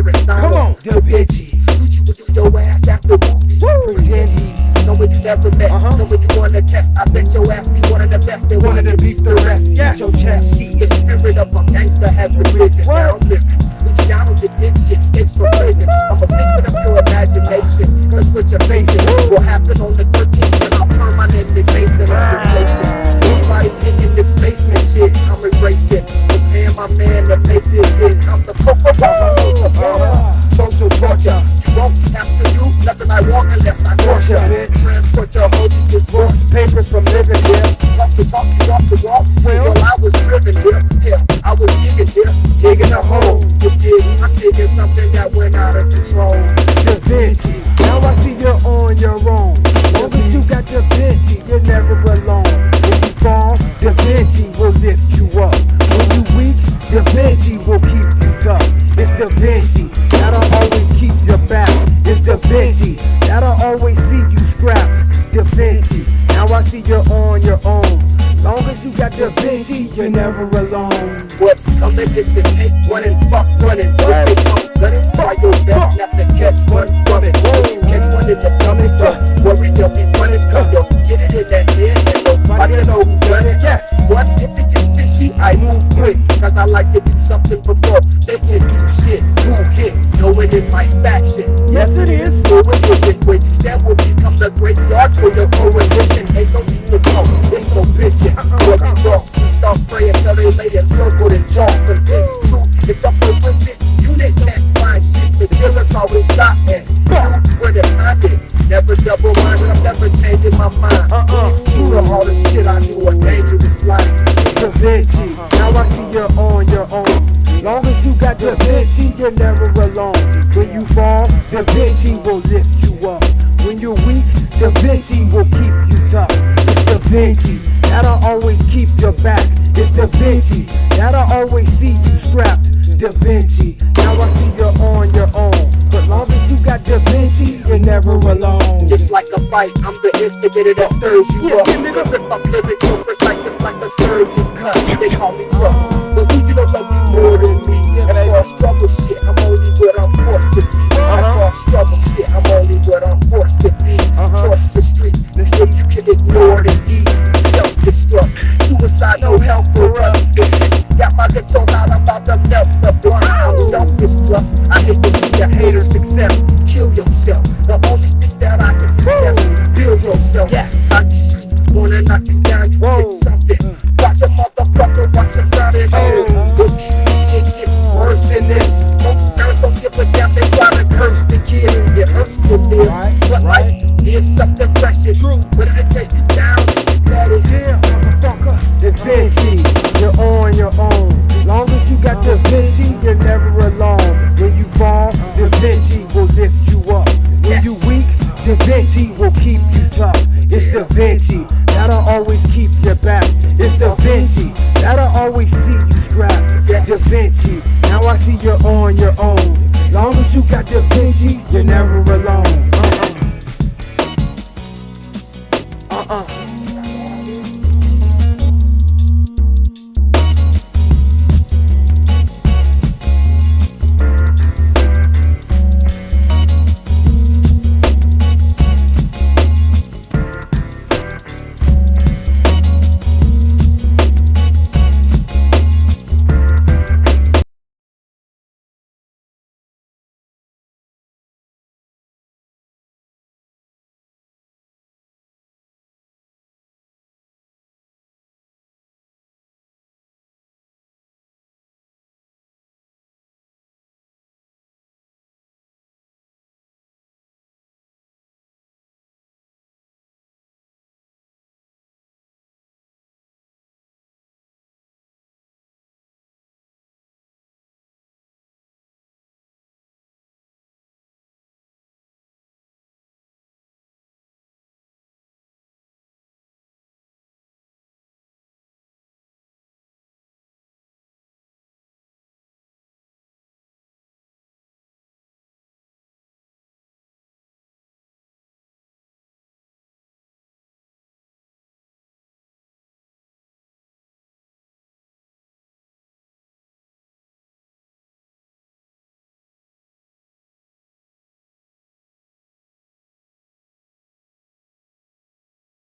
lyrics. Come on. Da-Vinci. Gucci would do your ass after movies. Pretend he's someone you never met, someone you wanna test. I bet your ass be one of the best and wanted to beat the rest. Yeah. Your chest, the spirit of a gangster has been risen. Now living, reaching down on Da-Vinci, escapes from prison. I'm a figment of your imagination, cause what you're facing will happen on the 13th, and I'll turn my name to Jason and replace it. Anybody's thinking this basement shit, I'm erasing. Preparing my man to make this hit. I'm the cocoa bomb, social torture. You won't have to do nothing I want unless I force you. Transport your holy divorce papers from living here. Talk the talk, you walk the walk. Well, I was driven here. Yeah, I was digging here, digging a hole. You dig? I'm digging something that went out of control. Da-Vinci, now I see you're on your own. Long as you got Da-Vinci, you're never alone. When you fall, Da-Vinci will lift you up. When you weak, Da-Vinci will keep you tough. It's Da-Vinci, that'll always keep your back. It's Da-Vinci, that'll always see you strapped. Da-Vinci, now I see you're on your own. Long as you got Da-Vinci, you're never alone. What's coming is to take one and fuck running. If they come gunning, try your best not to catch one from it. If you catch one in the stomach, worry they'll be punished. Cause you'll get it in the head and nobody will know who done it. Yes. What if it gets fishy? I move quick, cause I like to do something before they can do shit. Move hit, know it in my faction. Yes it is. No it isn't. Where you stand will become the graveyard for your coalition. Ain't no need to go, there's no bitching. Where we go, we start praying till they lay encircled in chalk. Convinced true, if the forensic unit can't find shit, the killer's always shot and knew where the time is. Never double minded, I'm never changing my mind. True to all the shit I do, a dangerous life. Da-Vinci, now I see you're on your own. Long as you got Da-Vinci, you're never alone. When you fall, Da-Vinci will lift you up. When you're weak, Da-Vinci will keep you tough. It's Da-Vinci, that'll always keep your back. It's Da-Vinci, that'll always see you strapped. Da-Vinci, now I see you're on your own. But long as you got Da-Vinci, you're never alone. Just like a fight, I'm the instigator that stirs you up. Rip up lyrics so precise, just like a surgeon's cut. They call me trouble, but who you don't love you more than me? As far as struggle shit, I'm only what I'm forced to see. As far as struggle shit, I'm only what I'm forced to be. Forced to street, see if you can ignore the E. Self-destruct, suicide, no help for us. This shit got my lips so loud, I'm about to melt the blunt. I'm selfish plus, I hate to see a hater's success.